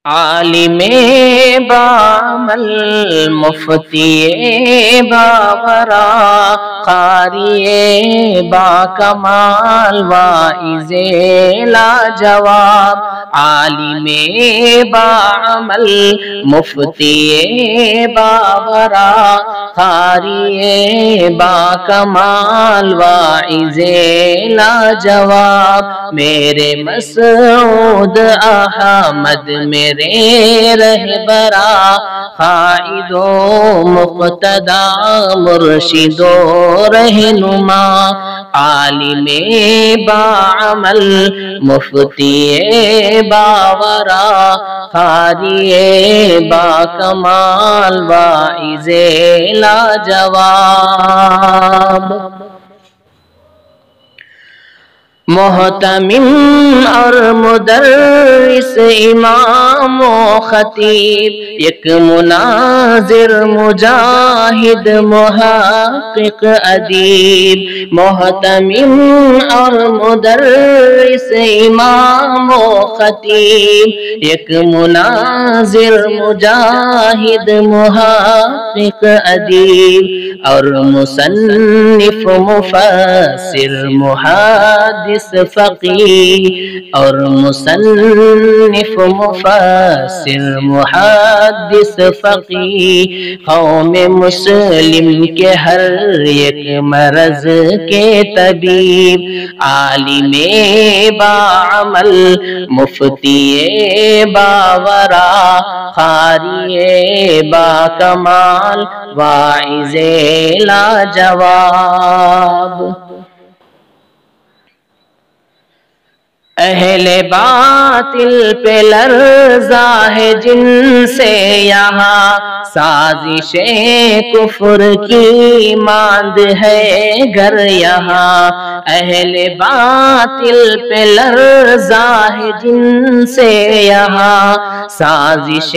عالم بعمل مفتی باورا قاری با کمال واعظ لاجواب عالم بعمل مفتی باورا قاری با کمال واعظ لاجواب میرے مسعود احمد میرے رہبرا قائد و مقتدا مرشد و رہنما عالم بعمل مفتی باورا قاری با کمال واعظ لاجواب محتمم اور مدرس امام و خطیب یک مناظر مجاہد محقق ادیب محتمم اور مدرس امام و خطیب یک مناظر مجاہد محقق ادیب اور مصنف مفسر محدث فقیہ اور مصنف مفسر محدث فقیہ قوم مسلم کے ہر ایک مرض کے طبیب عالم بعمل مفتی باورا قاری با کمال واعظ لاجواب اہل باطل پہ لرزا ہے جن سے یہاں سازش کفر کی ماند ہے گر یہاں اہل باطل پہ لرزا ہے جن سے یہاں سازش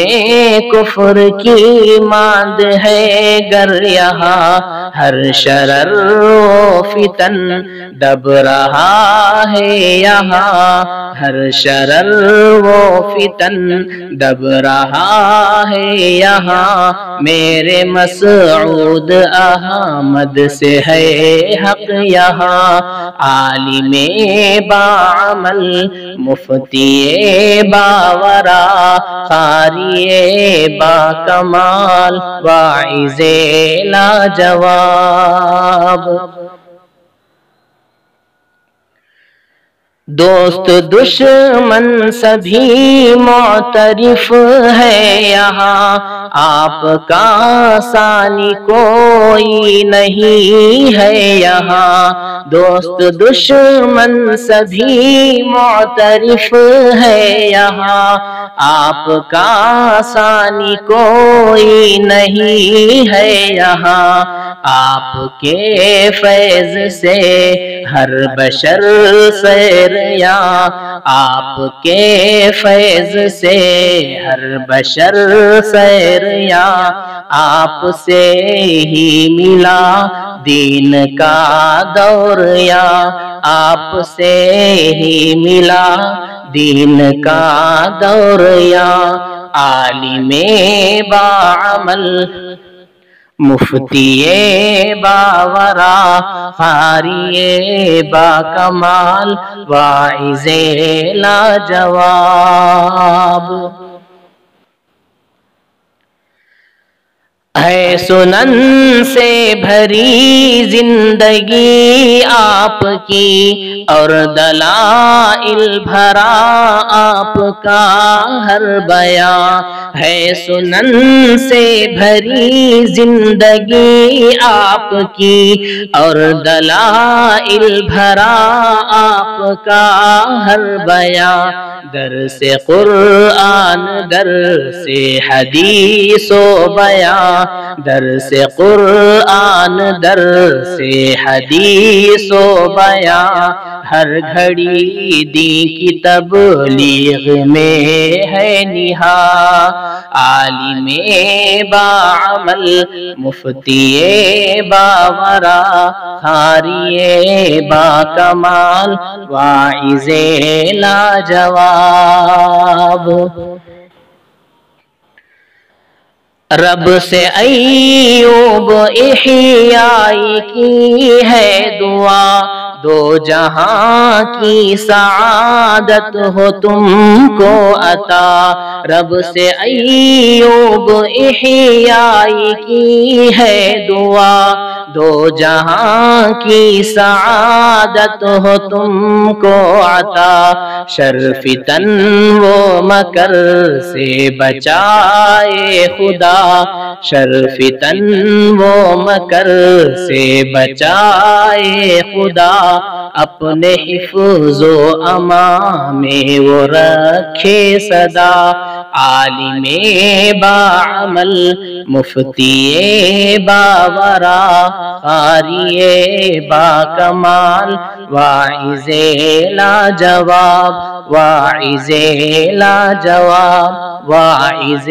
کفر کی ماند ہے گر یہاں ہر شرر و فتن دب رہا ہے یہاں ہر شرر و فتن دب رہا ہے یہاں میرے مسعود احمد سے ہے حق یہاں عالم بعمل مفتی باورا قاری با کمال واعظ لاجواب دوست دشمن سبھی معترف ہے یہاں آپ کا ثانی کوئی نہیں ہے یہاں دوست دشمن سبھی معترف ہے یہاں آپ کا ثانی کوئی نہیں ہے یہاں آپ کے فیض سے ہر بشر سیر یا آپ کے فیض سے ہر بشر سیر یا آپ سے ہی ملا دین کا دور یا آپ سے ہی ملا دین کا دور یا عالم بعمل مفتی باورا قاری با کمال واعظ لاجواب ہے سنن سے بھری زندگی آپ کی اور دلائل بھرا آپ کا ہر بیان ہے سنن سے بھری زندگی آپ کی اور دلائل بھرا آپ کا ہر بیان درس قرآن درس حدیث و بیان درس قرآن درس حدیث و بیان ہر گھڑی دین کی تبلیغ میں ہے نہا عالم بعمل مفتی باورا قاری با کمال واعظ لاجواب رب سے ایوب احیائی کی ہے دعا، دو جہاں کی سعادت ہو تم کو عطا۔ رب سے ایوب احیائی کی ہے دعا، دو جہاں کی سعادت ہو تم کو عطا۔ شرفتاً وہ مکر سے بچائے خدا، شرفتاً وہ مکر سے بچائے خدا۔ اپنے حفظ و امان میں وہ رکھے صدا، عالم باعمل مفتی باورا، قاری باکمال واعظ لاجواب، واعظ لاجواب، واعظ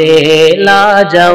لاجواب۔